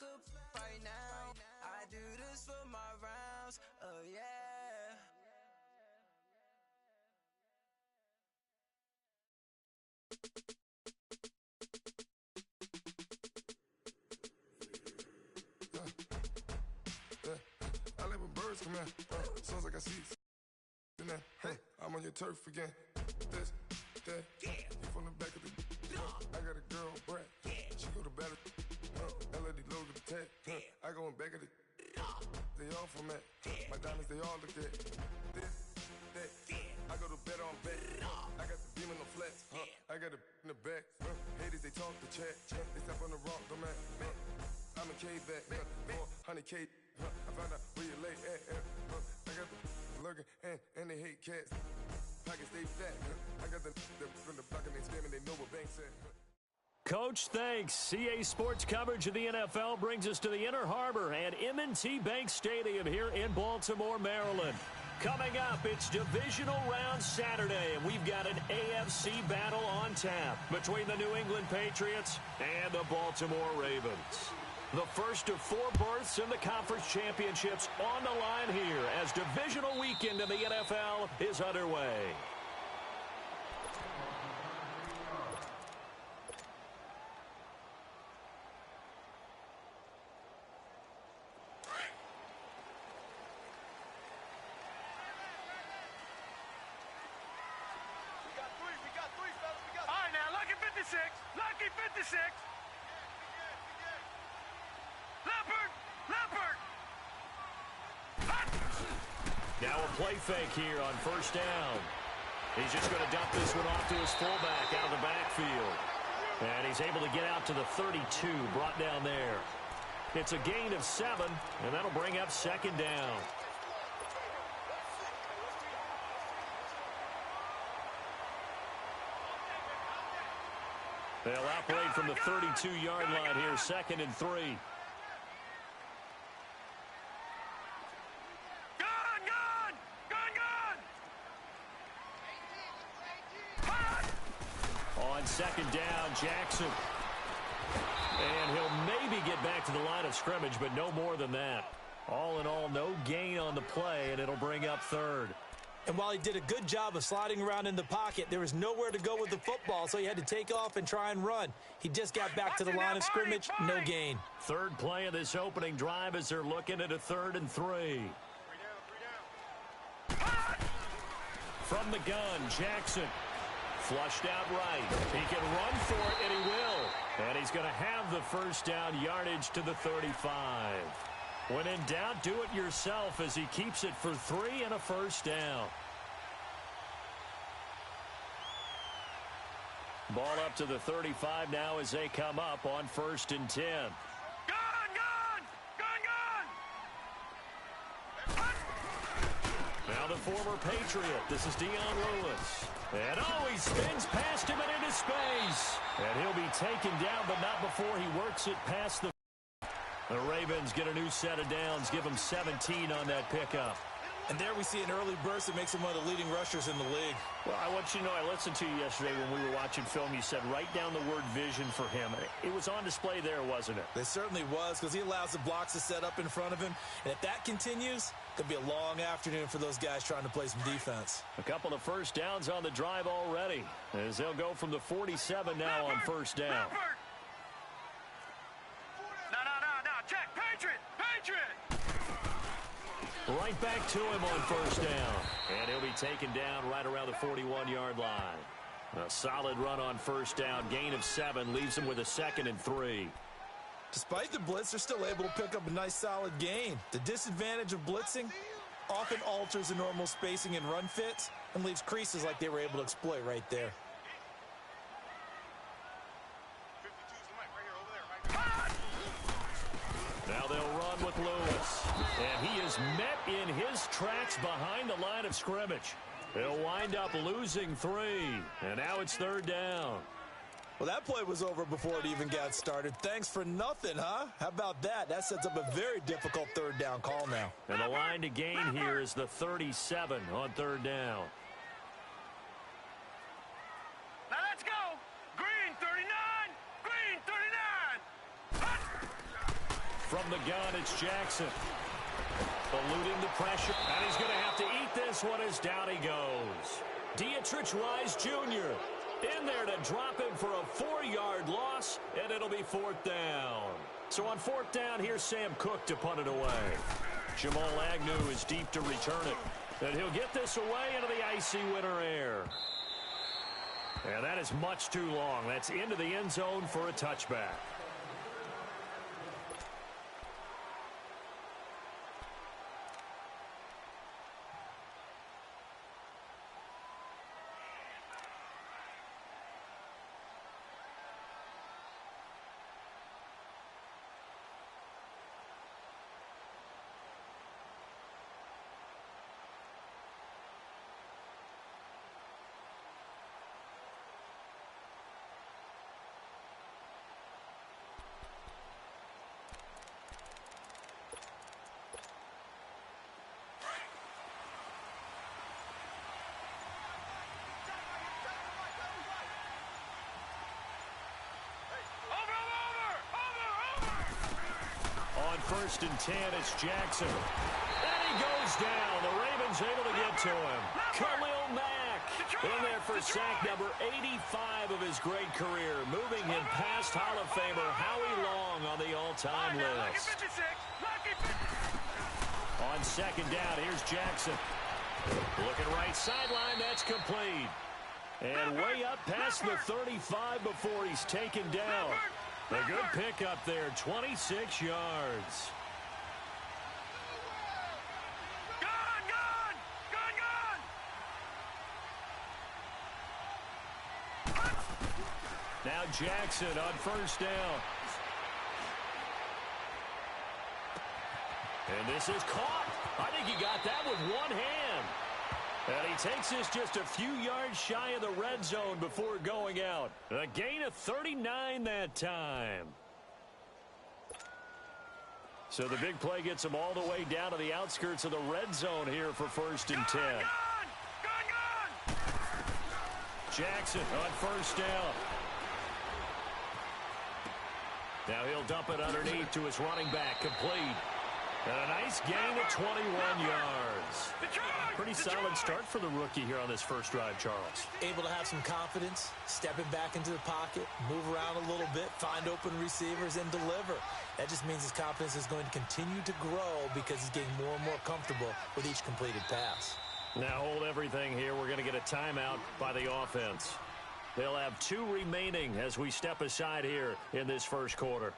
like a right now. I do this for my rounds, oh yeah. I let my birds come in. Sounds like I see I'm on your turf again. This, that, you from the back of the I got a girl, Brad. She go to battle. LOD low to the tag. I go in back of the they all from that. My diamonds, they all look at this, that. I go to bet on bet. I got the beam in the flex. I got the in the back. Haters, they talk the chat. They step on the rock, the man. I'm a K-back. 400K. I found out where you lay at. I got the lurking and they hate cats. Pockets stay fat. I got the from the block and they screaming, they know what banks at. Coach, thanks. CA Sports coverage of the NFL brings us to the Inner Harbor and M&T Bank Stadium here in Baltimore, Maryland. Coming up, it's Divisional Round Saturday, and we've got an AFC battle on tap between the New England Patriots and the Baltimore Ravens. The first of 4 berths in the conference championships on the line here as divisional weekend in the NFL is underway. Lucky 56. Leopard. Now a play fake here on first down. He's just going to dump this one off to his fullback out of the backfield. And he's able to get out to the 32, brought down there. It's a gain of 7, and that'll bring up second down. They'll operate from the 32-yard line here, 2nd and 3. On second down, Jackson. And he'll maybe get back to the line of scrimmage, but no more than that. All in all, no gain on the play, and it'll bring up 3rd. And while he did a good job of sliding around in the pocket, there was nowhere to go with the football, so he had to take off and try and run. He just got back to the line of scrimmage, no gain. 3rd play of this opening drive as they're looking at a 3rd and 3. From the gun, Jackson. Flushed out right. He can run for it, and he will. And he's going to have the first down yardage to the 35. When in doubt, do it yourself as he keeps it for 3 and a first down. Ball up to the 35 now as they come up on 1st and 10. Now the former Patriot. This is Dion Lewis. And he spins past him and into space. And he'll be taken down, but not before he works it past the... The Ravens get a new set of downs, give them 17 on that pickup. And there we see an early burst that makes him one of the leading rushers in the league. Well, I want you to know, I listened to you yesterday when we were watching film. You said write down the word vision for him. It was on display there, wasn't it? It certainly was, because he allows the blocks to set up in front of him. And if that continues, it could be a long afternoon for those guys trying to play some defense. A couple of first downs on the drive already, as they'll go from the 47 now on first down. Check, Patriot! Right back to him on first down. And he'll be taken down right around the 41-yard line. A solid run on first down. Gain of 7 leaves him with a 2nd and 3. Despite the blitz, they're still able to pick up a nice solid gain. The disadvantage of blitzing often alters the normal spacing and run fits and leaves creases like they were able to exploit right there. Now they'll run with Lewis. And he is met in his tracks behind the line of scrimmage. He'll wind up losing 3. And now it's 3rd down. Well, that play was over before it even got started. Thanks for nothing, huh? How about that? That sets up a very difficult 3rd down call now. And the line to gain here is the 37 on 3rd down. Now let's go. Green 39. Green 39. From the gun, it's Jackson. Eluding the pressure. And he's going to have to eat this one as down he goes. Dietrich Wise Jr. in there to drop him for a 4-yard loss, and it'll be 4th down. So on 4th down, here's Sam Cook to punt it away. Jamal Agnew is deep to return it. And he'll get this away into the icy winter air. And that is much too long. That's into the end zone for a touchback. First and 10, it's Jackson. And he goes down. The Ravens able to get to him. Khalil Mack in there for sack number 85 of his great career, moving him past Hall of Famer Howie Long on the all-time list. On second down, here's Jackson. Looking right sideline, that's complete. And way up past the 35 before he's taken down. A good pickup there, 26 yards. Now Jackson on first down. And this is caught. I think he got that with one hand. And he takes this just a few yards shy of the red zone before going out. A gain of 39 that time. So the big play gets him all the way down to the outskirts of the red zone here for first and 10. Jackson on first down. Now he'll dump it underneath to his running back, complete. And a nice gain of 21 yards. Pretty solid start for the rookie here on this first drive, Charles. Able to have some confidence, stepping back into the pocket, move around a little bit, find open receivers, and deliver. That just means his confidence is going to continue to grow because he's getting more and more comfortable with each completed pass. Now hold everything here. We're going to get a timeout by the offense. They'll have 2 remaining as we step aside here in this first quarter.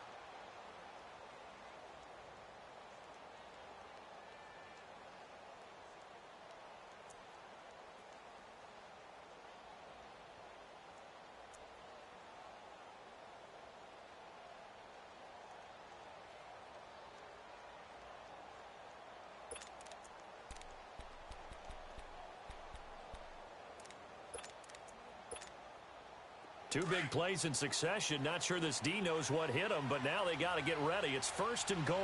Two big plays in succession. Not sure this D knows what hit him, but now they got to get ready. It's first and goal.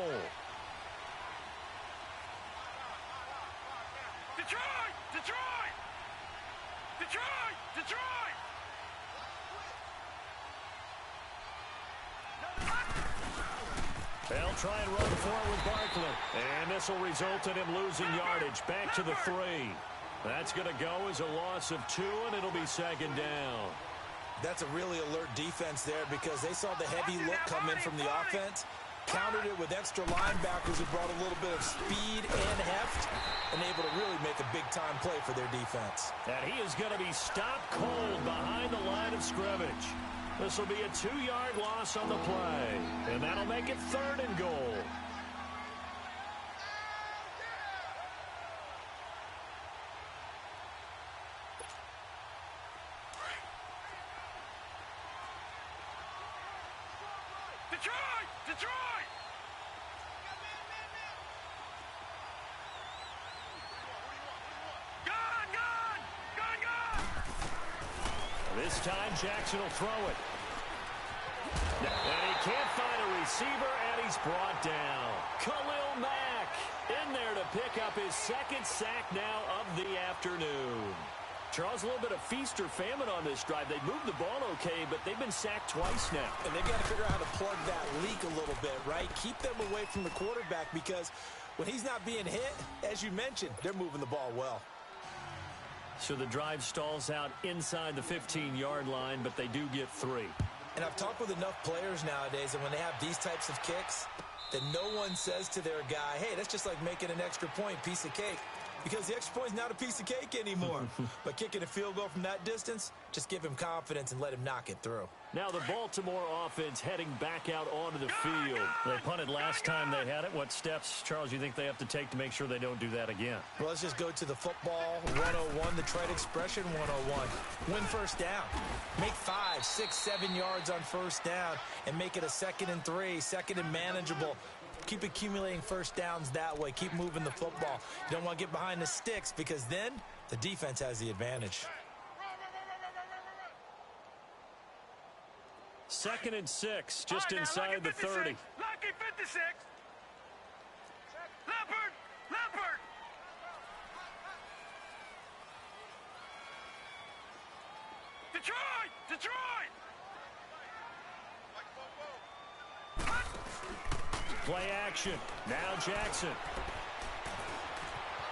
Detroit! Detroit! Detroit! Detroit! They'll try and run forward with Barkley. And this will result in him losing yardage. Back to the 3. That's going to go as a loss of 2, and it'll be second down. That's a really alert defense there because they saw the heavy look come in from the offense, countered it with extra linebackers who brought a little bit of speed and heft, and able to really make a big-time play for their defense. And he is going to be stopped cold behind the line of scrimmage. This will be a 2-yard loss on the play, and that'll make it third and goal. Detroit! Detroit! Gun! Gun! Gun! Gun! This time Jackson will throw it. And he can't find a receiver, and he's brought down. Khalil Mack in there to pick up his second sack now of the afternoon. Charles, a little bit of feast or famine on this drive. They moved the ball okay, but they've been sacked twice now. And they've got to figure out how to plug that leak a little bit, right? Keep them away from the quarterback because when he's not being hit, as you mentioned, they're moving the ball well. So the drive stalls out inside the 15-yard line, but they do get 3. And I've talked with enough players nowadays, and when they have these types of kicks, that no one says to their guy, hey, that's just like making an extra point, piece of cake. Because the extra point is not a piece of cake anymore. But kicking a field goal from that distance, just give him confidence and let him knock it through. Now the Baltimore offense heading back out onto the field. They punted last time they had it. What steps, Charles, you think they have to take to make sure they don't do that again? Well, let's just go to the football 101, the trite expression 101. Win first down. Make 5, 6, 7 yards on first down and make it a 2nd and 3, 2nd and manageable. Keep accumulating first downs that way. Keep moving the football. You don't want to get behind the sticks because then the defense has the advantage. 2nd and 6, just inside the 30. Lucky 56. Leopard. Leopard. Detroit. Detroit. Play action. Now Jackson.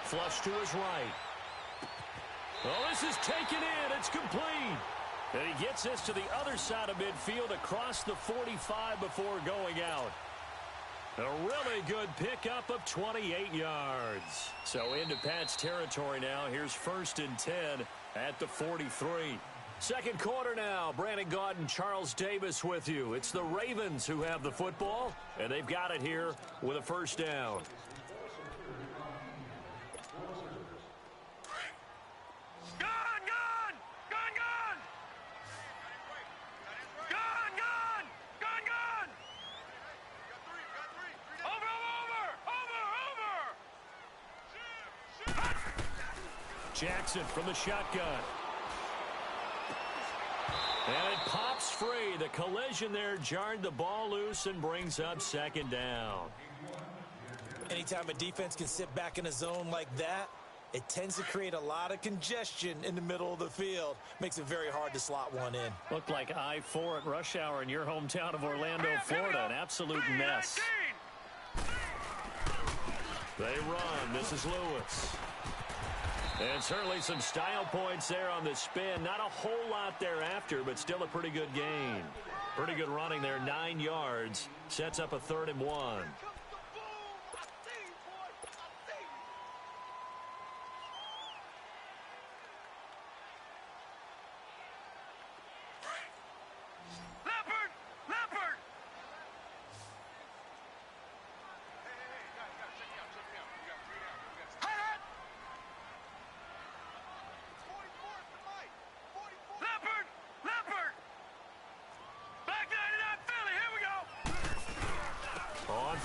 Flush to his right. Oh, this is taken in. It's complete. And he gets this to the other side of midfield across the 45 before going out. A really good pickup of 28 yards. So into Pat's territory now. Here's 1st and 10 at the 43. Second quarter now. Brandon Gaudin and Charles Davis with you. It's the Ravens who have the football, and they've got it here with a first down. Jackson from the shotgun. And it pops free. The collision there jarred the ball loose and brings up 2nd down. Anytime a defense can sit back in a zone like that, it tends to create a lot of congestion in the middle of the field. Makes it very hard to slot one in. Looked like I-4 at rush hour in your hometown of Orlando, Florida. An absolute mess. They run. This is Lewis. And certainly some style points there on the spin. Not a whole lot thereafter, but still a pretty good gain. Pretty good running there, 9 yards. Sets up a 3rd and 1.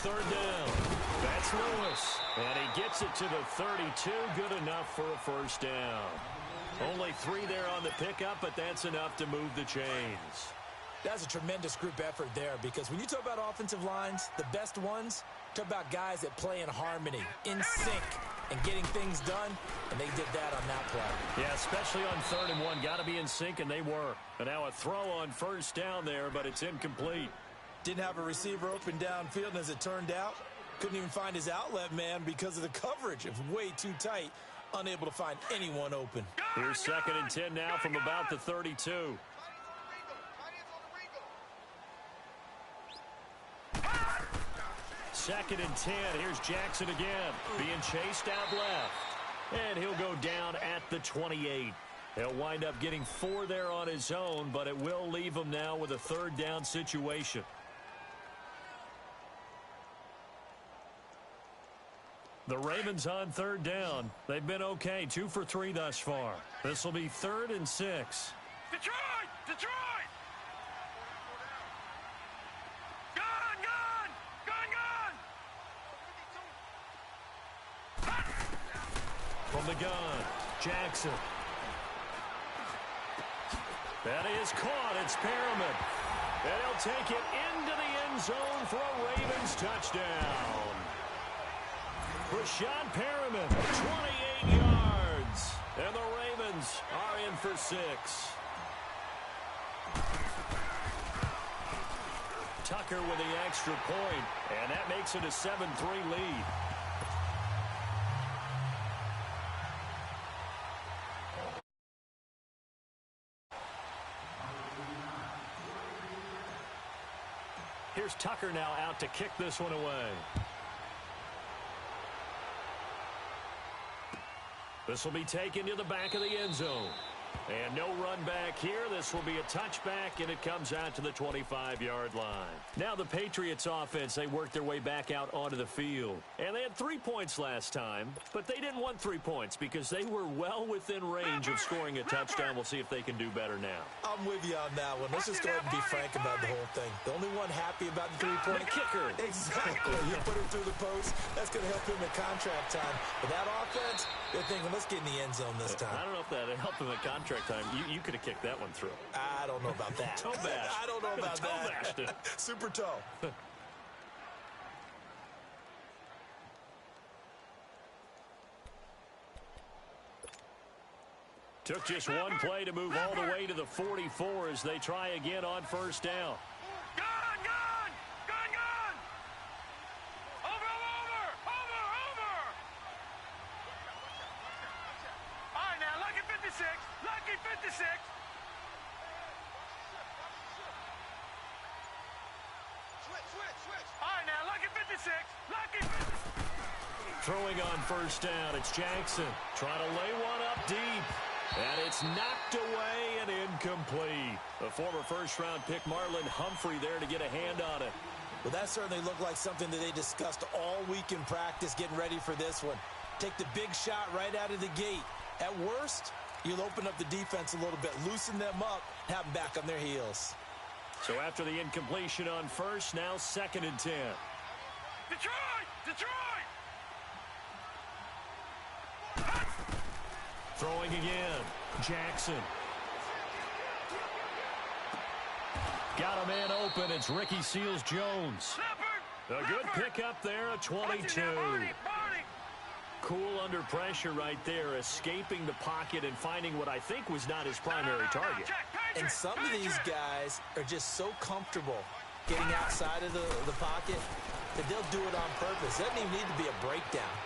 Third down. That's Lewis. And he gets it to the 32. Good enough for a first down. Only 3 there on the pickup, but that's enough to move the chains. That's a tremendous group effort there because when you talk about offensive lines, the best ones, talk about guys that play in harmony, in sync, and getting things done, and they did that on that play. Yeah, especially on 3rd and 1. Got to be in sync, and they were. And now a throw on first down there, but it's incomplete. Didn't have a receiver open downfield, and as it turned out, couldn't even find his outlet man because of the coverage. It was way too tight, unable to find anyone open. Here's 2nd and 10 now from about the 32. Second and 10. Here's Jackson again, being chased out left. And he'll go down at the 28. He'll wind up getting 4 there on his own, but it will leave him now with a 3rd down situation. The Ravens on 3rd down. They've been okay, 2 for 3 thus far. This will be 3rd and 6. Detroit! Detroit! Gun! Gun! Gun! Gun! From the gun, Jackson. That is caught. It's Perriman. And he'll take it into the end zone for a Ravens touchdown. Rashad Perriman, 28 yards. And the Ravens Ravens are in for 6. Tucker with the extra point, and that makes it a 7-3 lead. Here's Tucker now out to kick this one away. This will be taken to the back of the end zone. And no run back here. This will be a touchback, and it comes out to the 25-yard line. Now the Patriots offense, they worked their way back out onto the field. And they had 3 points last time, but they didn't want 3 points because they were well within range of scoring a touchdown. We'll see if they can do better now. I'm with you on that one. Let's just go ahead and be frank about the whole thing. The only one happy about the 3-point kicker. Exactly. You put him through the post. That's going to help him in contract time. But that offense, they're thinking, let's get in the end zone this time. I don't know if that helped him at contract time. You could have kicked that one through. I don't know about that. Toe bash. I don't know about toe that. Bashed it. Super toe. Took just one play to move all the way to the 44 as they try again on first down. Gun! Over! All right, now, lucky 56. Lucky 56. Switch. All right, now, lucky 56. Lucky 56. Throwing on first down, it's Jackson. Trying to lay one up deep. And it's knocked away and incomplete. The former first-round pick Marlon Humphrey there to get a hand on it. Well, that certainly looked like something that they discussed all week in practice, getting ready for this one. Take the big shot right out of the gate. At worst, you'll open up the defense a little bit, loosen them up, have them back on their heels. So after the incompletion on first, now 2nd and 10. Detroit! Throwing again. Jackson. Got a man open. It's Ricky Seals-Jones. A good pickup there, a 22. Cool under pressure right there, escaping the pocket and finding what I think was not his primary target. And some of these guys are just so comfortable getting outside of the pocket that they'll do it on purpose. It doesn't even need to be a breakdown.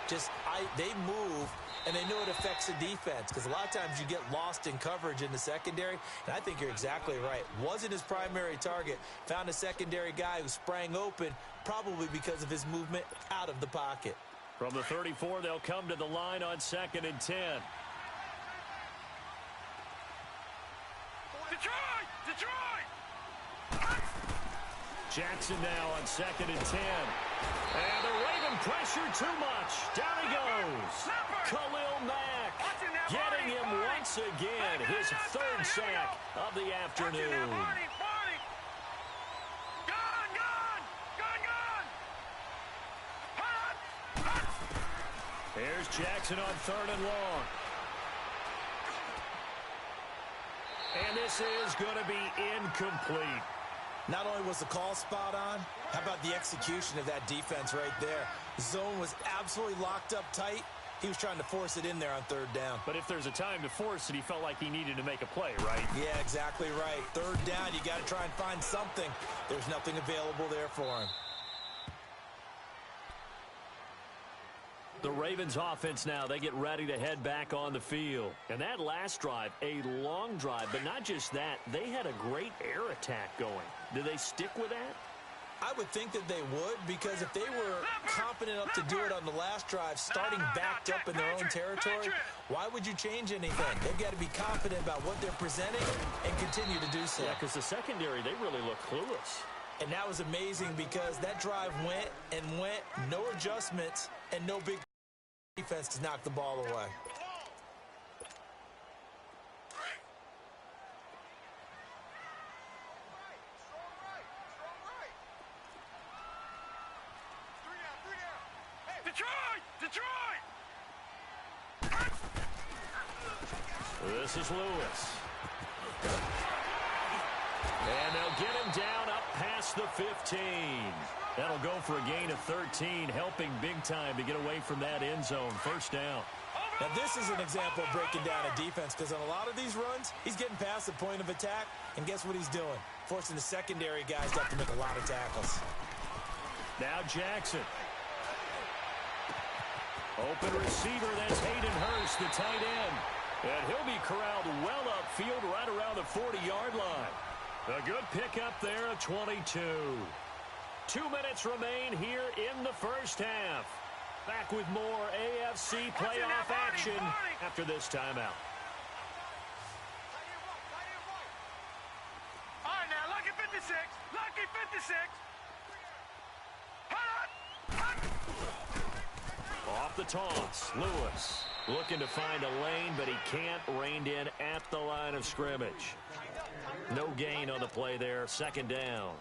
They move, and they know it affects the defense because a lot of times you get lost in coverage in the secondary, and I think you're exactly right. Wasn't his primary target. Found a secondary guy who sprang open, probably because of his movement out of the pocket. From the 34, they'll come to the line on 2nd and 10. Detroit! Jackson now on 2nd and 10. And the Raven pressure too much. Down he goes. Khalil Mack getting him once again. His 3rd sack of the afternoon. Here's Jackson on 3rd and long. And this is going to be incomplete. Not only was the call spot on, how about the execution of that defense right there? The zone was absolutely locked up tight. He was trying to force it in there on 3rd down. But if there's a time to force it, he felt like he needed to make a play, right? Yeah, exactly right. 3rd down, you got to try and find something. There's nothing available there for him. The Ravens offense now, they get ready to head back on the field. And that last drive, a long drive, but not just that, they had a great air attack going. Do they stick with that? I would think that they would, because if they were confident enough to do it on the last drive, starting backed up in their own territory, why would you change anything? They've got to be confident about what they're presenting and continue to do so. Yeah, because the secondary, they really look clueless. And that was amazing because that drive went and went, no adjustments, and no big defense to knock the ball away. Detroit! This is Lewis. And they'll get him down up past the 15. That'll go for a gain of 13, helping big time to get away from that end zone. 1st down. Over! Now, this is an example of breaking down a defense because on a lot of these runs, he's getting past the point of attack, and guess what he's doing? Forcing the secondary guys to have to make a lot of tackles. Now Jackson. Open receiver, that's Hayden Hurst, the tight end. And he'll be corralled well upfield right around the 40-yard line. A good pickup there at 22. 2 minutes remain here in the first half. Back with more AFC playoff action after this timeout. All right, now, lucky 56. Lucky 56. Off the toss, Lewis looking to find a lane, but he can't. Reined in at the line of scrimmage. No gain on the play there, second down.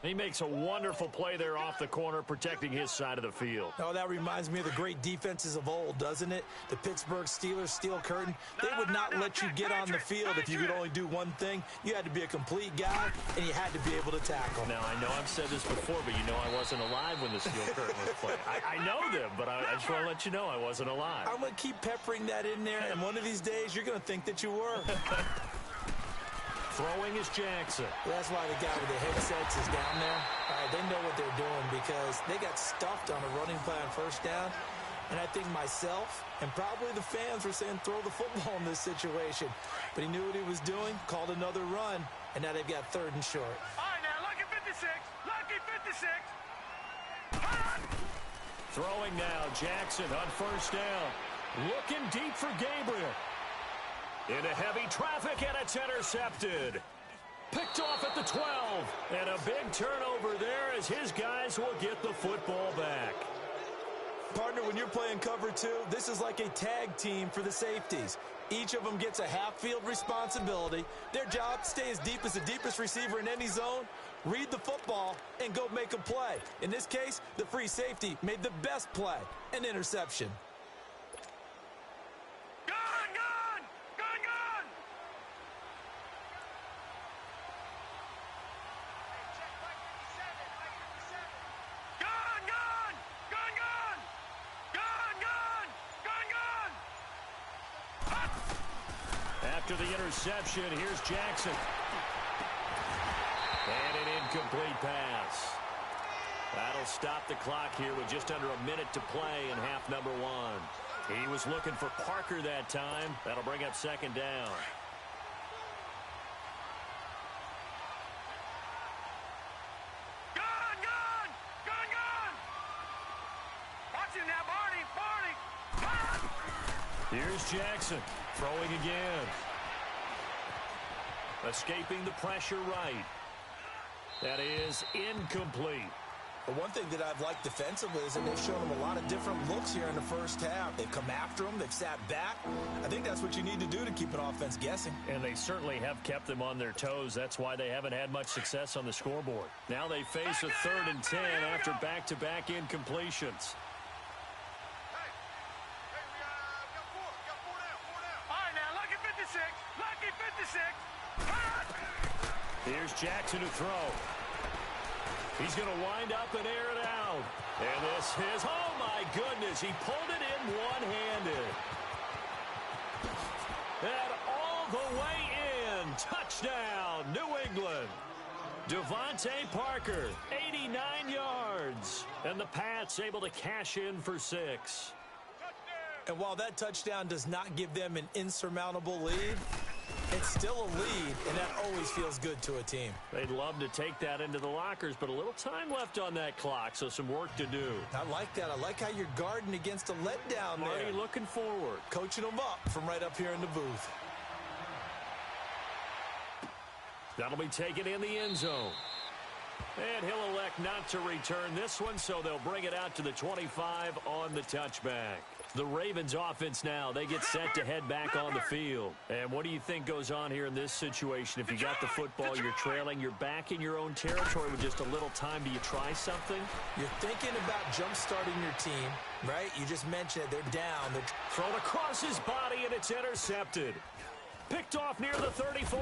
He makes a wonderful play there off the corner, protecting his side of the field. Oh, that reminds me of the great defenses of old, doesn't it? The Pittsburgh Steelers steel curtain. They would not let you get on the field if you could only do one thing. You had to be a complete guy, and you had to be able to tackle. Now, I know I've said this before, but you know I wasn't alive when the steel curtain was played. I know them, but I just want to let you know I wasn't alive. I'm going to keep peppering that in there, and one of these days you're going to think that you were. Throwing is Jackson. Well, that's why the guy with the headsets is down there. All right, they know what they're doing because they got stuffed on a running play on first down. And I think myself and probably the fans were saying throw the football in this situation. But he knew what he was doing, called another run, and now they've got third and short. All right, now, lucky 56. Lucky 56. Throwing now, Jackson on first down. Looking deep for Gabriel. Into heavy traffic, and it's intercepted. Picked off at the 12. And a big turnover there as his guys will get the football back. Partner, when you're playing cover two, this is like a tag team for the safeties. Each of them gets a half-field responsibility. Their job, stay as deep as the deepest receiver in any zone, read the football, and go make a play. In this case, the free safety made the best play, an interception. After the interception, here's Jackson. And an incomplete pass. That'll stop the clock here with just under a minute to play in half number one. He was looking for Parker that time. That'll bring up second down. Watch him now, Barney. Here's Jackson throwing again. Escaping the pressure right. That is incomplete. But one thing that I've liked defensively is that they've shown them a lot of different looks here in the first half. They've come after them. They've sat back. I think that's what you need to do to keep an offense guessing. And they certainly have kept them on their toes. That's why they haven't had much success on the scoreboard. Now they face a 3rd and 10 after back-to-back incompletions. Here's Jackson to throw. He's going to wind up and air it out. And this is, oh my goodness, he pulled it in one-handed. And all the way in. Touchdown, New England. Devontae Parker, 89 yards. And the Pats able to cash in for 6. And while that touchdown does not give them an insurmountable lead, it's still a lead, and that always feels good to a team. They'd love to take that into the lockers, but a little time left on that clock, so some work to do. I like that. I like how you're guarding against a letdown there. Already looking forward. Coaching them up from right up here in the booth. That'll be taken in the end zone. And he'll elect not to return this one, so they'll bring it out to the 25 on the touchback. The Ravens offense now, they get set to head back on the field. And what do you think goes on here in this situation? If you got the football, you're trailing, you're back in your own territory with just a little time. Do you try something? You're thinking about jump-starting your team, right? You just mentioned it. They're down. They're thrown across his body, and it's intercepted. Picked off near the 34.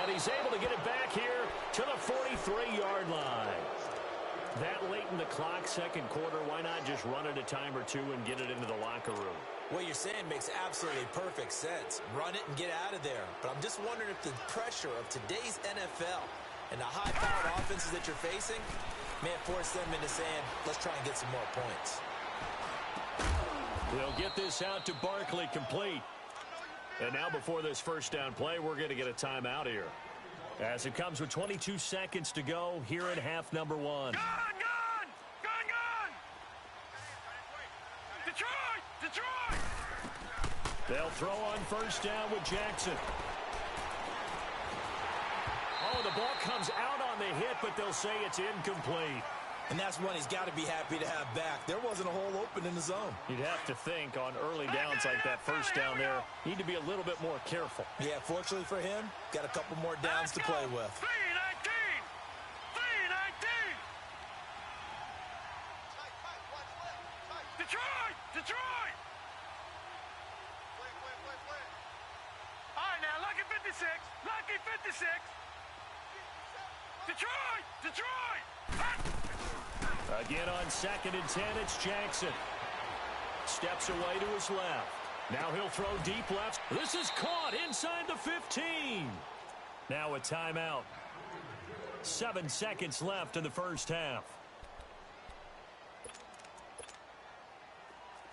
And he's able to get it back here to the 43-yard line. That late in the clock, second quarter, why not just run it a time or two and get it into the locker room? What you're saying makes absolutely perfect sense. Run it and get out of there. But I'm just wondering if the pressure of today's NFL and the high-powered offenses that you're facing may force them into saying, let's try and get some more points. They'll get this out to Barkley, complete. And now before this first down play, we're going to get a timeout here. As it comes with 22 seconds to go here in half number one. Gun! Detroit! Detroit! They'll throw on first down with Jackson. Oh, the ball comes out on the hit, but they'll say it's incomplete. And that's one he's got to be happy to have back. There wasn't a hole open in the zone. You'd have to think on early downs like that first down there, need to be a little bit more careful. Yeah, fortunately for him, got a couple more downs to play with. 319! 319! Detroit! Detroit! All right, now, lucky 56. Lucky 56. Detroit! Detroit! Again on 2nd and 10, it's Jackson. Steps away to his left. Now he'll throw deep left. This is caught inside the 15. Now a timeout. 7 seconds left in the first half.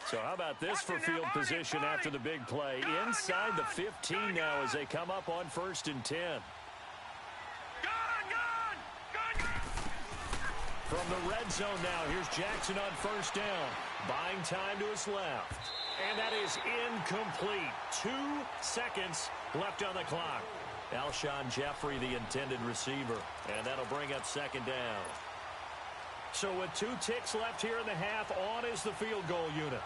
So how about this for field position after the big play? Inside the 15 now as they come up on 1st and 10. From the red zone now, here's Jackson on first down. Buying time to his left. And that is incomplete. 2 seconds left on the clock. Alshon Jeffrey, the intended receiver. And that'll bring up 2nd down. So with 2 ticks left here in the half, on is the field goal unit.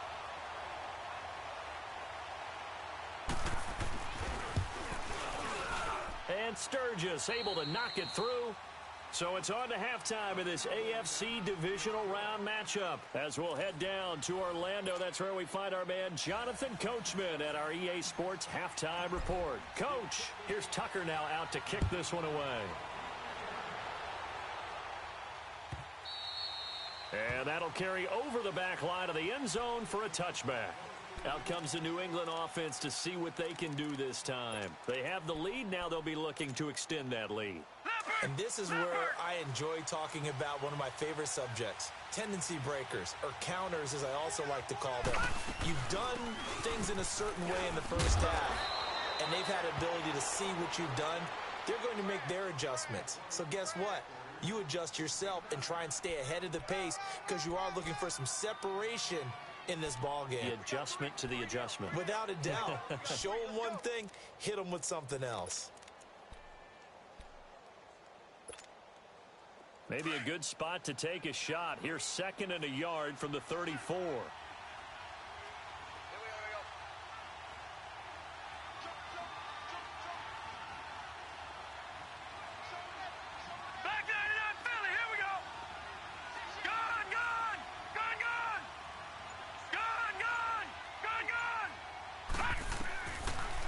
And Sturgis able to knock it through. So it's on to halftime of this AFC divisional round matchup. As we'll head down to Orlando, that's where we find our man Jonathan Coachman at our EA Sports Halftime Report. Coach, here's Tucker now out to kick this one away. And that'll carry over the back line of the end zone for a touchback. Out comes the New England offense to see what they can do this time. They have the lead. Now they'll be looking to extend that lead. And this is where I enjoy talking about one of my favorite subjects, tendency breakers, or counters as I also like to call them. You've done things in a certain way in the first half, and they've had ability to see what you've done. They're going to make their adjustments. So guess what? You adjust yourself and try and stay ahead of the pace because you are looking for some separation in this ball game. The adjustment to the adjustment. Without a doubt. Show them one thing, hit them with something else. Maybe a good spot to take a shot. Here's 2nd and a yard from the 34.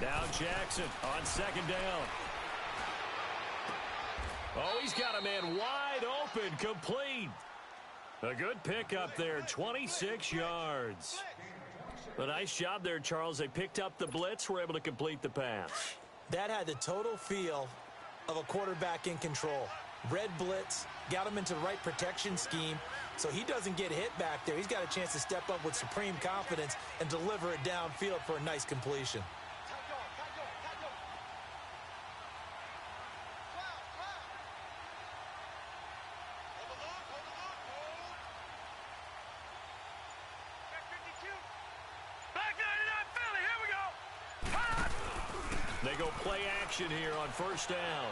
Now Jackson on 2nd down. Oh, he's got a man wide open, complete. A good pickup there, 26 yards. A nice job there, Charles. They picked up the blitz, were able to complete the pass. That had the total feel of a quarterback in control. Red blitz, got him into the right protection scheme, so he doesn't get hit back there. He's got a chance to step up with supreme confidence and deliver it downfield for a nice completion. They go play action here on first down.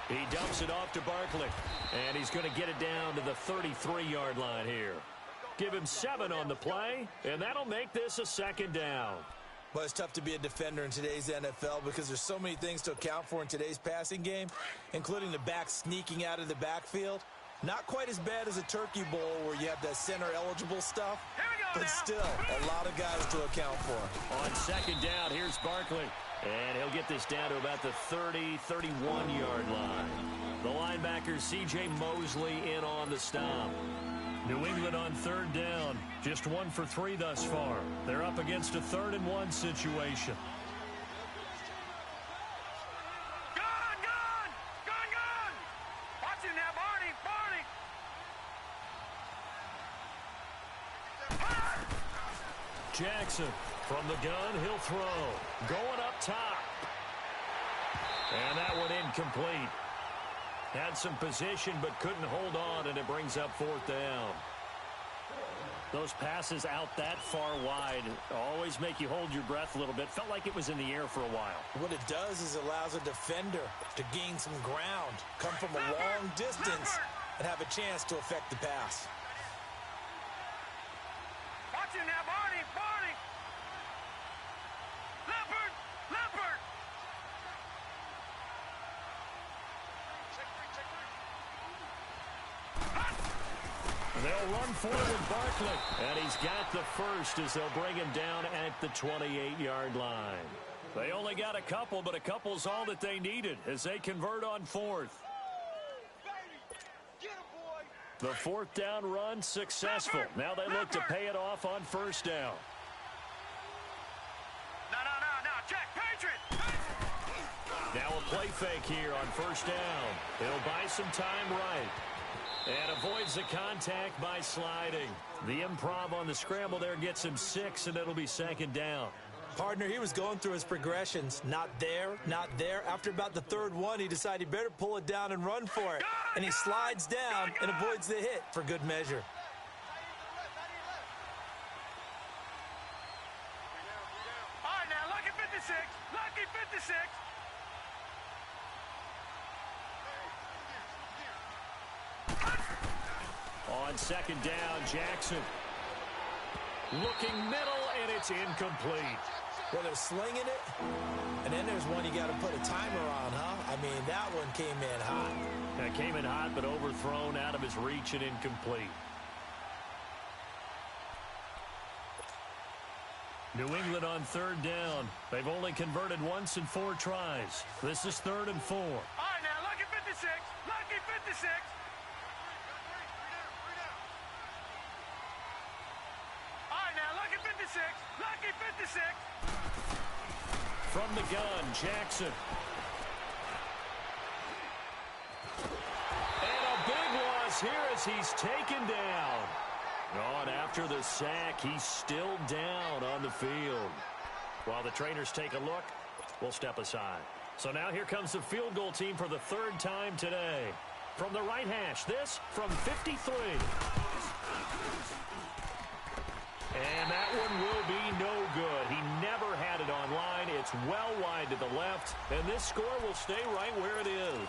He dumps it off to Barkley, and he's going to get it down to the 33-yard line here. Give him 7 on the play, and that'll make this a 2nd down. But it's tough to be a defender in today's NFL because there's so many things to account for in today's passing game, including the back sneaking out of the backfield. Not quite as bad as a turkey bowl where you have that center-eligible stuff, but still a lot of guys to account for. On 2nd down, here's Barkley. And he'll get this down to about the 30, 31-yard line. The linebacker, C.J. Mosley, in on the stop. New England on third down. Just 1 for 3 thus far. They're up against a 3rd and 1 situation. Watch him now, Barney. Jackson from the gun, he'll throw. Going up top. And that one incomplete. Had some position but couldn't hold on, and it brings up 4th down. Those passes out that far wide always make you hold your breath a little bit. Felt like it was in the air for a while. What it does is allows a defender to gain some ground, come from a long distance, and have a chance to affect the pass. Watch him now, Barney. Leopard. They'll run forward Barkley, and he's got the first as they'll bring him down at the 28-yard line. They only got a couple, but a couple's all that they needed as they convert on 4th. The 4th down run successful. Now they look to pay it off on 1st down. No, check, Patriots! Now a play fake here on 1st down. He'll buy some time right. And avoids the contact by sliding. The improv on the scramble there gets him 6, and it'll be 2nd down. Partner, he was going through his progressions. Not there. After about the 3rd one, he decided he better pull it down and run for it. And he slides down and avoids the hit for good measure. All right, now, lucky 56. On 2nd down, Jackson. Looking middle, and it's incomplete. Well, they're slinging it, and then there's one you got to put a timer on, huh? I mean, that one came in hot. That came in hot, but overthrown out of his reach and incomplete. New England on 3rd down. They've only converted once in 4 tries. This is 3rd and 4. All right, now, lucky 56. Lucky 56. From the gun, Jackson. And a big loss here as he's taken down. On after the sack, he's still down on the field. While the trainers take a look, we'll step aside. So now here comes the field goal team for the 3rd time today. From the right hash, this from 53. And that one will be no good. He never had it on line. It's well wide to the left, and this score will stay right where it is.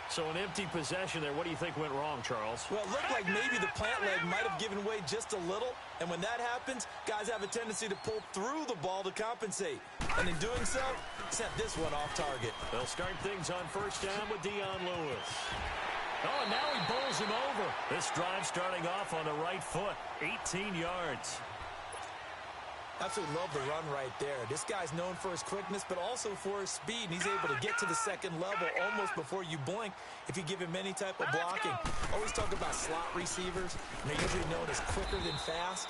So an empty possession there. What do you think went wrong, Charles? Well, it looked like maybe the plant leg might have given way just a little, and when that happens, guys have a tendency to pull through the ball to compensate. And in doing so, sent this one off target. They'll start things on 1st down with Dion Lewis. Oh, and now he bowls him over. This drive starting off on the right foot. 18 yards. Absolutely love the run right there. This guy's known for his quickness, but also for his speed. And he's able to get to the 2nd level almost before you blink if you give him any type of blocking. Always talk about slot receivers, and they're usually known as quicker than fast.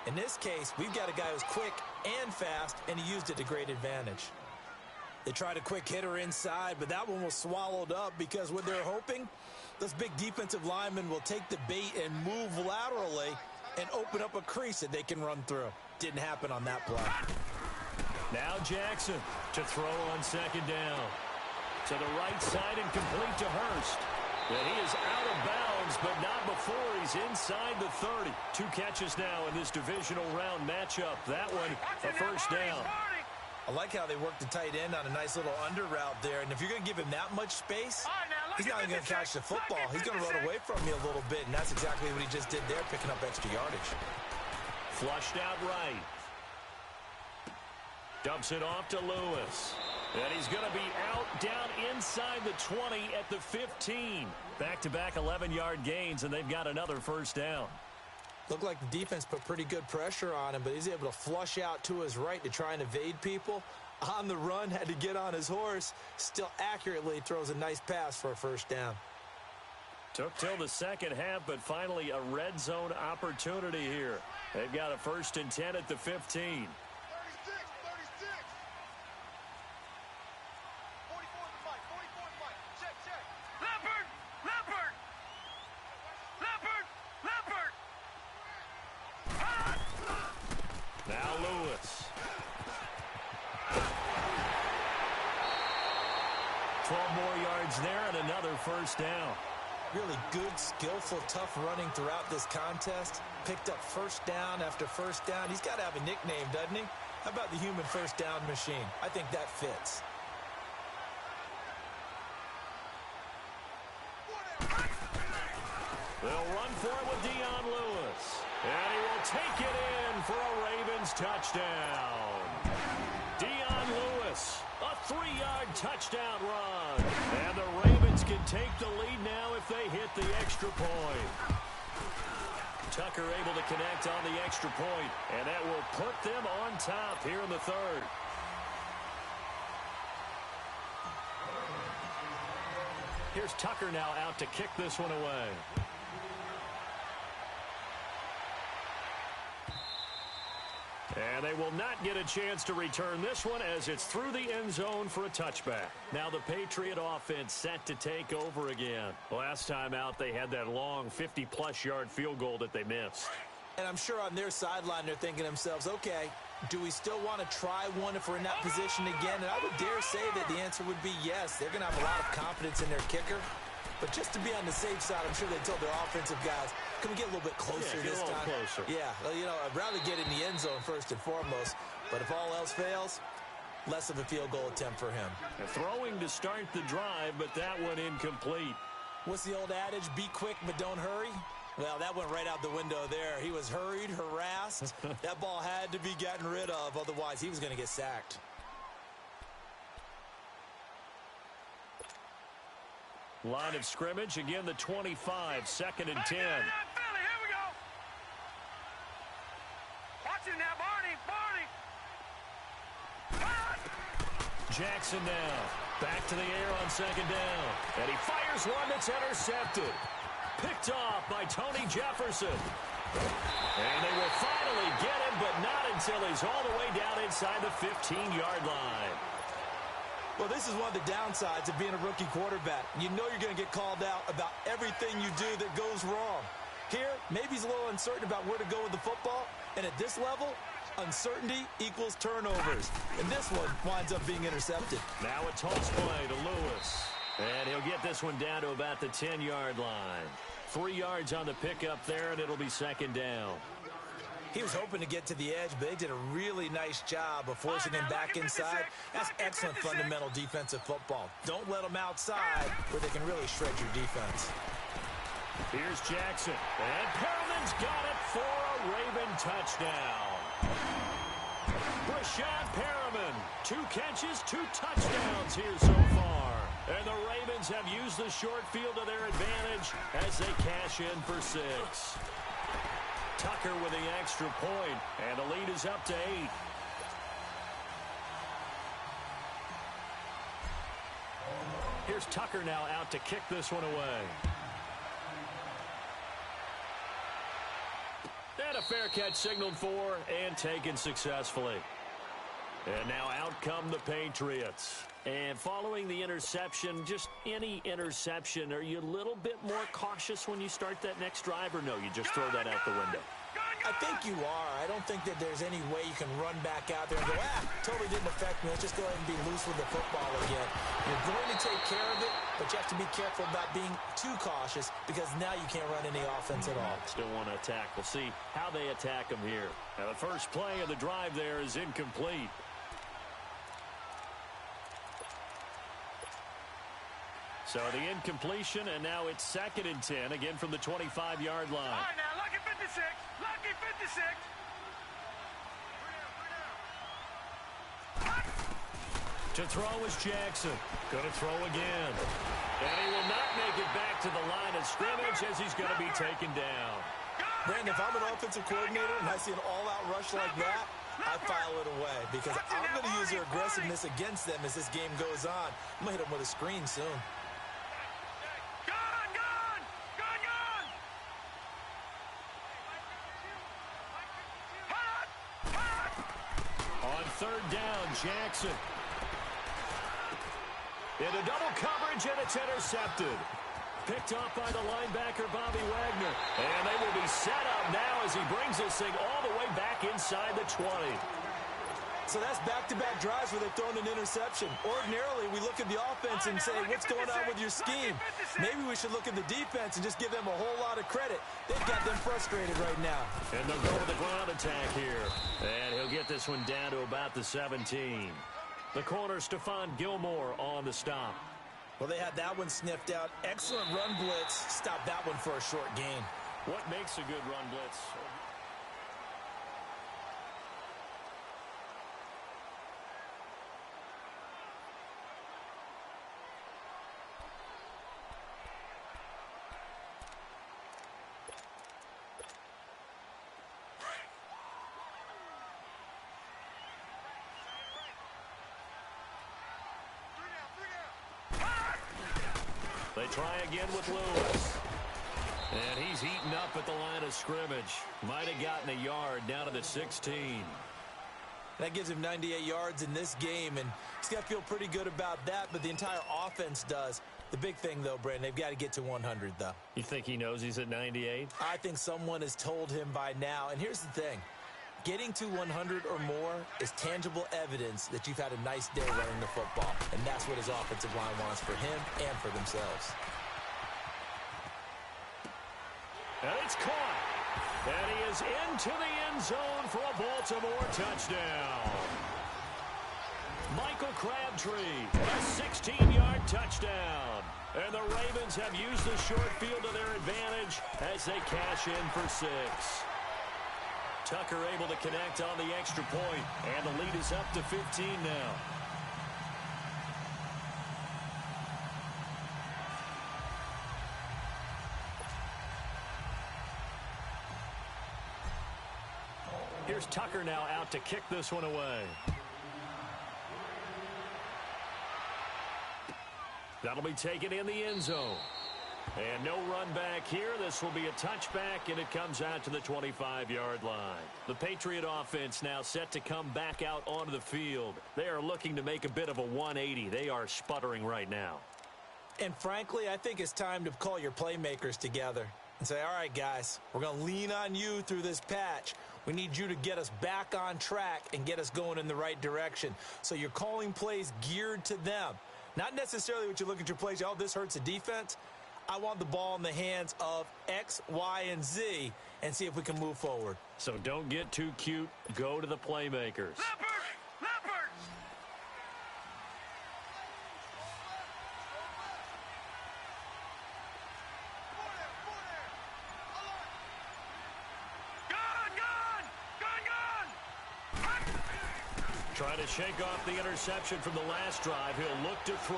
In this case, we've got a guy who's quick and fast, and he used it to great advantage. They tried a quick hitter inside, but that one was swallowed up because what they're hoping, those big defensive linemen will take the bait and move laterally and open up a crease that they can run through. Didn't happen on that play. Now Jackson to throw on 2nd down. To the right side and complete to Hurst. And he is out of bounds, but not before he's inside the 30. 2 catches now in this divisional round matchup. That one, a 1st down. I like how they work the tight end on a nice little under route there. And if you're going to give him that much space, he's not even going to catch the football. He's going to run away from you a little bit, and that's exactly what he just did there, picking up extra yardage. Flushed out right. Dumps it off to Lewis. And he's going to be out down inside the 20 at the 15. Back-to-back 11-yard gains, and they've got another 1st down. Looked like the defense put pretty good pressure on him, but he's able to flush out to his right to try and evade people. On the run, had to get on his horse. Still accurately throws a nice pass for a first down. Took till the second half, but finally a red zone opportunity here. They've got a 1st and 10 at the 15. 36. 44 the mic. 44 the mic. Check. Leopard. Now Lewis. 12 more yards there and another first down. Really good, skillful, tough running throughout this contest. Picked up first down after first down. He's got to have a nickname, doesn't he? How about the human first down machine? I think that fits. They'll run for it with Dion Lewis. And he will take it in for a Ravens touchdown. Dion Lewis, a 3-yard touchdown run. And the Ravens can take the lead now if they hit the extra point. Tucker able to connect on the extra point, and that will put them on top here in the third. Here's Tucker now out to kick this one away. And they will not get a chance to return this one as it's through the end zone for a touchback. Now the Patriot offense set to take over again. Last time out, they had that long 50-plus yard field goal that they missed. And I'm sure on their sideline they're thinking to themselves, okay, do we still want to try one if we're in that position again? And I would dare say that the answer would be yes. They're going to have a lot of confidence in their kicker. But just to be on the safe side, I'm sure they told their offensive guys, can we get a little bit closer this time? Closer. Yeah, well, you know, I'd rather get in the end zone first and foremost. But if all else fails, less of a field goal attempt for him. Throwing to start the drive, but that one incomplete. What's the old adage? Be quick, but don't hurry. Well, that went right out the window there. He was hurried, harassed. That ball had to be gotten rid of, otherwise he was going to get sacked. Line of scrimmage, again the 25, 2nd and 10. Here we go. Watch it now, Barney. Jackson now. Back to the air on 2nd down. And he fires one that's intercepted. Picked off by Tony Jefferson. And they will finally get him, but not until he's all the way down inside the 15-yard line. Well, this is one of the downsides of being a rookie quarterback. You know you're going to get called out about everything you do that goes wrong. Here, maybe he's a little uncertain about where to go with the football. And at this level, uncertainty equals turnovers. And this one winds up being intercepted. Now a toss play to Lewis. And he'll get this one down to about the 10-yard line. 3 yards on the pickup there, and it'll be 2nd down. He was hoping to get to the edge, but they did a really nice job of forcing him back inside. That's excellent fundamental defensive football. Don't let them outside where they can really shred your defense. Here's Jackson. And Perriman's got it for a Raven touchdown. Brashad Perriman, 2 catches, 2 touchdowns here so far. And the Ravens have used the short field to their advantage as they cash in for 6. Tucker with the extra point, and the lead is up to 8. Here's Tucker now out to kick this one away. And a fair catch signaled for and taken successfully. And now out come the Patriots. And following the interception, just any interception, are you a little bit more cautious when you start that next drive, or no, you just throw that out the window? I think you are. I don't think that there's any way you can run back out there and go, totally didn't affect me. Let's just go ahead and be loose with the football again. You're going to take care of it, but you have to be careful about being too cautious because now you can't run any offense at all. Still want to attack. We'll see how they attack them here. Now, the first play of the drive there is incomplete. So the incompletion, and now it's 2nd and 10, again from the 25-yard line. All right, now, lucky 56. Lucky 56. To throw is Jackson. Going to throw again. And he will not make it back to the line of scrimmage as he's going to be taken down. Brandon, if I'm an offensive coordinator and I see an all-out rush like that, I file it away because I'm going to use their aggressiveness against them as this game goes on. I'm going to hit them with a screen soon. On third down, Jackson. Into double coverage, and it's intercepted. Picked off by the linebacker, Bobby Wagner. And they will be set up now as he brings this thing all the way back inside the 20. So that's back-to-back drives where they've thrown an interception. Ordinarily, we look at the offense and say, what's going on with your scheme? Maybe we should look at the defense and just give them a whole lot of credit. They've got them frustrated right now. And they'll go with the ground attack here. And he'll get this one down to about the 17. The corner, Stephon Gilmore, on the stop. Well, they had that one sniffed out. Excellent run blitz. Stop that one for a short gain. What makes a good run blitz? They try again with Lewis. And he's eaten up at the line of scrimmage. Might have gotten a yard down to the 16. That gives him 98 yards in this game, and he's got to feel pretty good about that, but the entire offense does. The big thing, though, Brandon, they've got to get to 100, though. You think he knows he's at 98? I think someone has told him by now. And here's the thing. Getting to 100 or more is tangible evidence that you've had a nice day running the football. And that's what his offensive line wants for him and for themselves. And it's caught. And he is into the end zone for a Baltimore touchdown. Michael Crabtree, a 16-yard touchdown. And the Ravens have used the short field to their advantage as they cash in for 6. Tucker able to connect on the extra point, and the lead is up to 15 now. Here's Tucker now out to kick this one away. That'll be taken in the end zone. And no run back here. This will be a touchback, and it comes out to the 25-yard line. The Patriot offense now set to come back out onto the field. They are looking to make a bit of a 180. They are sputtering right now. And frankly, I think it's time to call your playmakers together and say, all right, guys, we're going to lean on you through this patch. We need you to get us back on track and get us going in the right direction. So you're calling plays geared to them. Not necessarily what you look at your plays, oh, this hurts the defense. I want the ball in the hands of X, Y, and Z and see if we can move forward. So don't get too cute. Go to the playmakers. Leopard! Trying to shake off the interception from the last drive. He'll look to throw.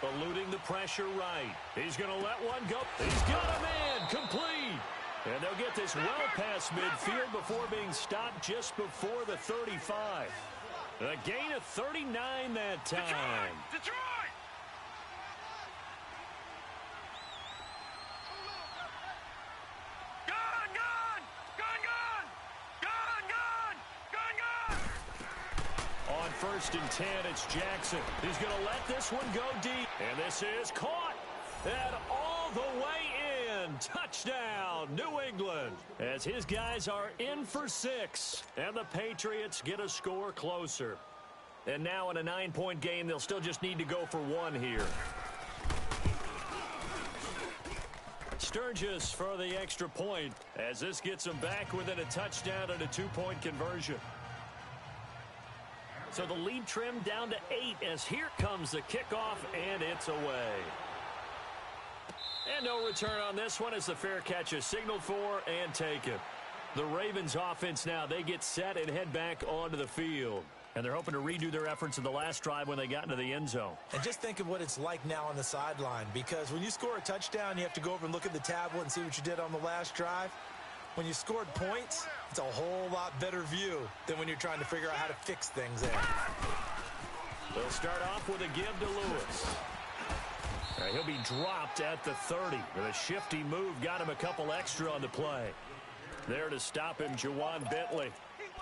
Eluding the pressure right. He's going to let one go. He's got a man. Complete. And they'll get this well past midfield before being stopped just before the 35. A gain of 39 that time. Detroit! On 1st and 10, it's Jackson. He's going to let this one go deep. And this is caught. And all the way in. Touchdown, New England. As his guys are in for 6. And the Patriots get a score closer. And now in a 9-point game, they'll still just need to go for 1 here. Sturgis for the extra point. As this gets them back within a touchdown and a 2-point conversion. So the lead trimmed down to 8 as here comes the kickoff, and it's away. And no return on this one as the fair catch is signaled for and taken. The Ravens offense now, they get set and head back onto the field. And they're hoping to redo their efforts in the last drive when they got into the end zone. And just think of what it's like now on the sideline, because when you score a touchdown, you have to go over and look at the tablet and see what you did on the last drive. When you scored points, it's a whole lot better view than when you're trying to figure out how to fix things there. They'll start off with a give to Lewis. He'll be dropped at the 30. With a shifty move, got him a couple extra on the play. There to stop him, Juwan Bentley.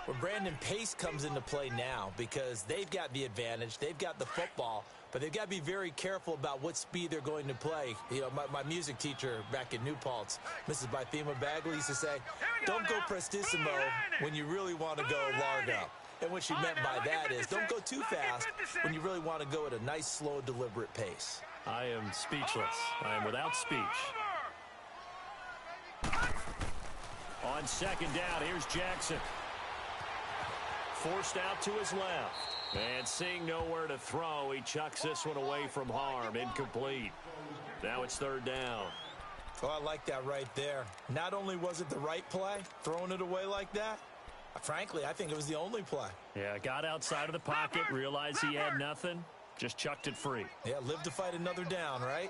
Well, Brandon, pace comes into play now because they've got the advantage. They've got the football, but they've got to be very careful about what speed they're going to play. You know, my music teacher back in New Paltz, Mrs. Bythema Bagley, used to say, don't go prestissimo when you really want to go largo. And what she meant by that is don't go too fast when you really want to go at a nice, slow, deliberate pace. I am speechless. I am without speech. On second down, here's Jackson. Forced out to his left. And seeing nowhere to throw, he chucks this one away from harm. Incomplete. Now it's third down. Oh, I like that right there. Not only was it the right play, throwing it away like that, frankly, I think it was the only play. Yeah, got outside of the pocket, realized he had nothing, just chucked it free. Yeah, live to fight another down, right?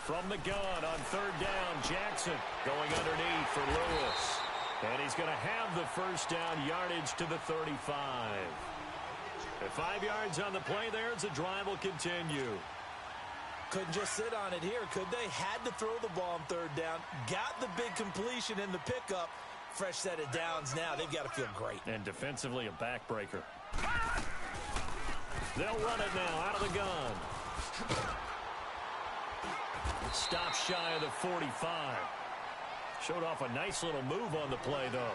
From the gun on third down, Jackson going underneath for Lewis. And he's going to have the first down, yardage to the 35. At 5 yards on the play there, as the drive will continue. Couldn't just sit on it here, could they? Had to throw the ball on third down. Got the big completion in the pickup. Fresh set of downs now. They've got to feel great. And defensively, a backbreaker. They'll run it now out of the gun. Stop shy of the 45. Showed off a nice little move on the play, though.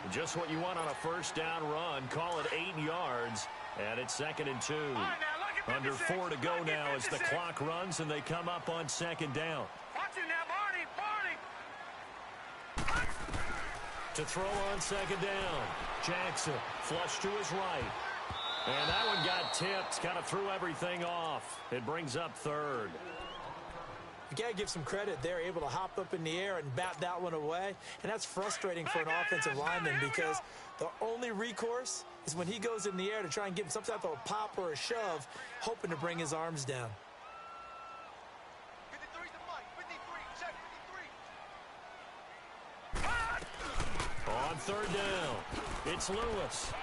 Just what you want on a first down run. Call it 8 yards, and it's 2nd and 2. Under 4 to go now as the clock runs, and they come up on second down. Watch it now, Barney. To throw on second down, Jackson flush to his right. And that one got tipped, kind of threw everything off. It brings up third. You got to give some credit. They're able to hop up in the air and bat that one away. And that's frustrating for an offensive lineman because the only recourse is when he goes in the air to try and give him some type of a pop or a shove, hoping to bring his arms down. 53's the mic. 53. Check 53. On third down, it's Lewis.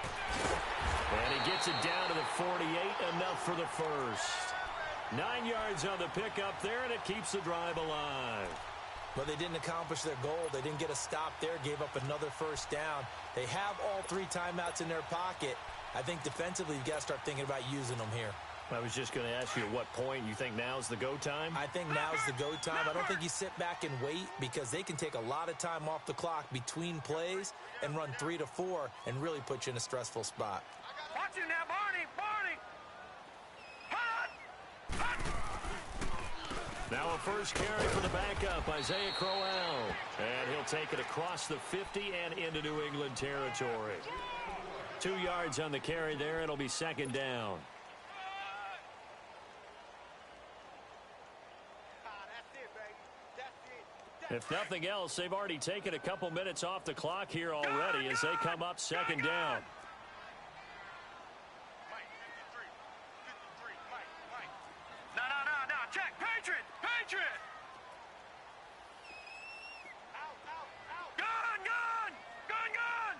And he gets it down to the 48, enough for the first. 9 yards on the pickup there, and it keeps the drive alive. But they didn't accomplish their goal. They didn't get a stop there, gave up another first down. They have all 3 timeouts in their pocket. I think defensively, you've got to start thinking about using them here. I was just going to ask you at what point you think now's the go time? I think now's the go time. I don't think you sit back and wait because they can take a lot of time off the clock between plays and run 3 to 4 and really put you in a stressful spot. Watch it now, Barney. Now a first carry for the backup, Isaiah Crowell. And he'll take it across the 50 and into New England territory. 2 yards on the carry there. It'll be second down. If nothing else, they've already taken a couple minutes off the clock here already as they come up second down. No. Check. Patriot. Gun.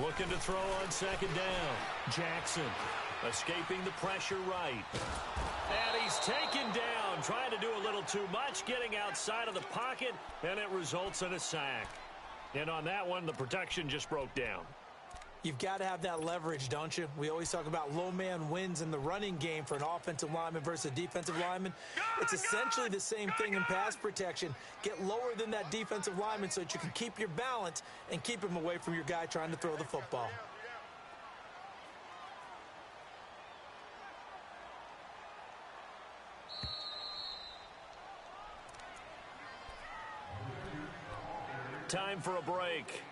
Looking to throw on second down. Jackson escaping the pressure right. And he's taken down, trying to do a little too much, getting outside of the pocket, and it results in a sack. And on that one, the protection just broke down. You've got to have that leverage, don't you? We always talk about low man wins in the running game for an offensive lineman versus a defensive lineman. It's essentially the same thing in pass protection. Get lower than that defensive lineman so that you can keep your balance and keep him away from your guy trying to throw the football. Time for a break.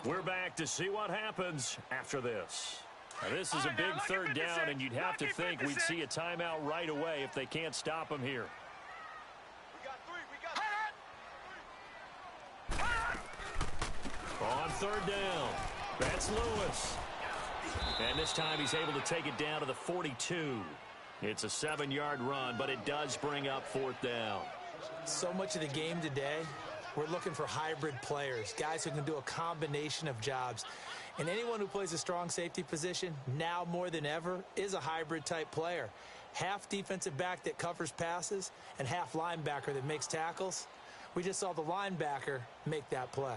We're back to see what happens after this. Now, this is a big third down, and you'd have to think we'd see a timeout right away if they can't stop him here. On third down, that's Lewis. And this time he's able to take it down to the 42. It's a 7-yard run, but it does bring up 4th down. So much of the game today, we're looking for hybrid players, guys who can do a combination of jobs. And anyone who plays a strong safety position, now more than ever, is a hybrid-type player. Half defensive back that covers passes and half linebacker that makes tackles. We just saw the linebacker make that play.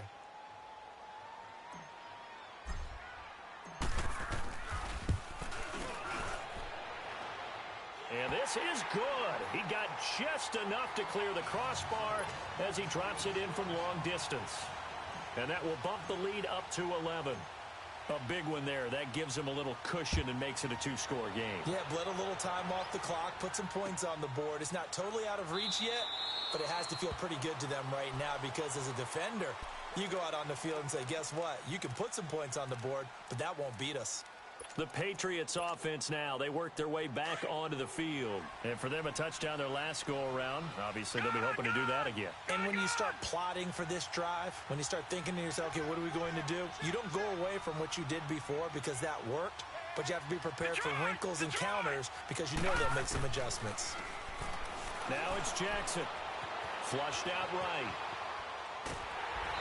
And this is good. He got just enough to clear the crossbar as he drops it in from long distance. And that will bump the lead up to 11. A big one there. That gives him a little cushion and makes it a 2-score game. Yeah, bled a little time off the clock, put some points on the board. It's not totally out of reach yet, but it has to feel pretty good to them right now because as a defender, you go out on the field and say, guess what? You can put some points on the board, but that won't beat us. The Patriots offense now, they work their way back onto the field. And for them, a touchdown their last go-around. Obviously, they'll be hoping to do that again. And when you start plotting for this drive, when you start thinking to yourself, okay, what are we going to do? You don't go away from what you did before because that worked, but you have to be prepared for wrinkles and counters because you know they'll make some adjustments. Now it's Jackson. Flushed out right.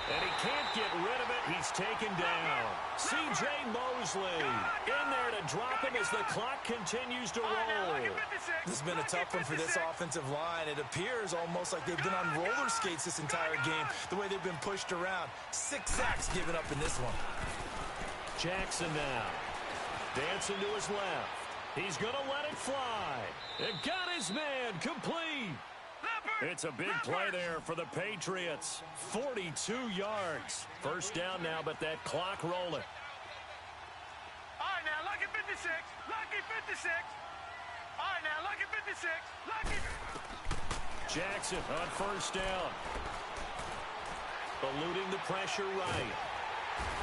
And he can't get rid of it. He's taken down. C.J. Mosley in there to drop him as the clock continues to roll. This has been a tough one for this offensive line. It appears almost like they've been on roller skates this entire game, the way they've been pushed around. 6 sacks given up in this one. Jackson now. Dancing to his left. He's going to let it fly. It got his man complete. It's a big play there for the Patriots. 42 yards. First down now, but that clock rolling. All right, now, lucky 56. Lucky 56. All right, now, lucky 56. Lucky. Jackson on first down. Eluding the pressure right.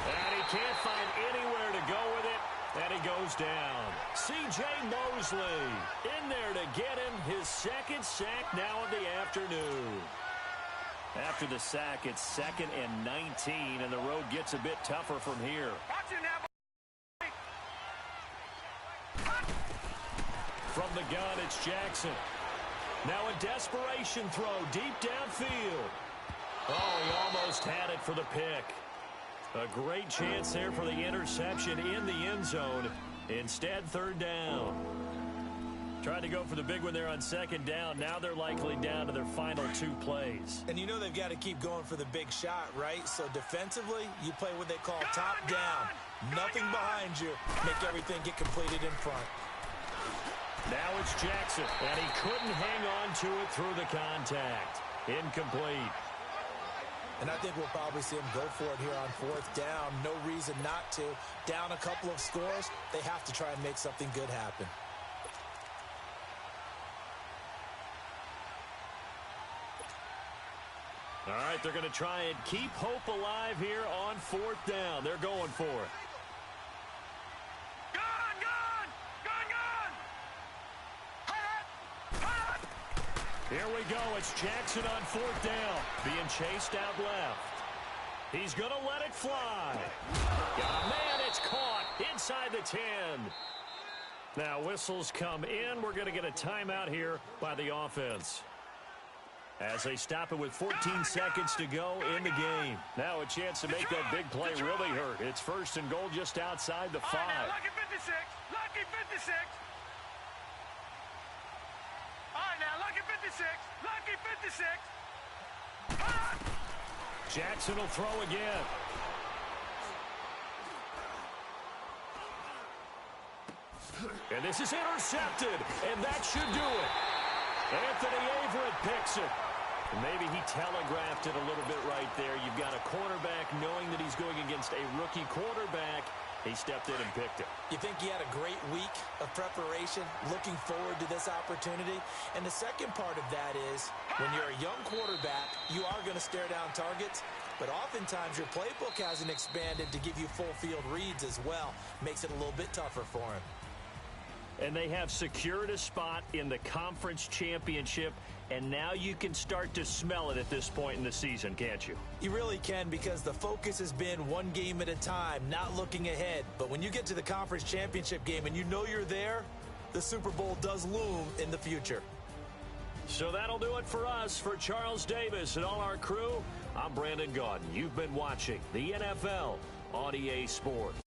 And he can't find anywhere to go with it. And he goes down. C.J. Mosley in there to get him his second sack now of the afternoon. After the sack, it's 2nd and 19, and the road gets a bit tougher from here. From the gun, it's Jackson. Now a desperation throw deep downfield. Oh, he almost had it for the pick. A great chance there for the interception in the end zone. Instead, 3rd down. Tried to go for the big one there on 2nd down. Now they're likely down to their final 2 plays. And you know they've got to keep going for the big shot, right? So defensively, you play what they call top down. Nothing behind you. Make everything get completed in front. Now it's Jackson, and he couldn't hang on to it through the contact. Incomplete. And I think we'll probably see him go for it here on 4th down. No reason not to. Down a couple of scores, they have to try and make something good happen. All right, they're going to try and keep hope alive here on 4th down. They're going for it. Here we go. It's Jackson on 4th down. Being chased out left. He's going to let it fly. Oh, man, it's caught inside the 10. Now whistles come in. We're going to get a timeout here by the offense. As they stop it with 14 seconds to go in the game. Now a chance to make that big play really hurt. It's 1st and goal just outside the 5. Lucky 56. Lucky 56. All right, now, lucky 56. Lucky 56. Jackson will throw again. And this is intercepted. And that should do it. Anthony Averett picks it. Maybe he telegraphed it a little bit right there. You've got a quarterback knowing that he's going against a rookie quarterback. He stepped in and picked it. You think he had a great week of preparation, looking forward to this opportunity? And the second part of that is, when you're a young quarterback, you are going to stare down targets, but oftentimes your playbook hasn't expanded to give you full field reads as well. Makes it a little bit tougher for him. And they have secured a spot in the conference championship, and now you can start to smell it at this point in the season, can't you? You really can, because the focus has been one game at a time, not looking ahead. But when you get to the conference championship game and you know you're there, the Super Bowl does loom in the future. So that'll do it for us. For Charles Davis and all our crew, I'm Brandon Gaudin. You've been watching the NFL on EA Sports.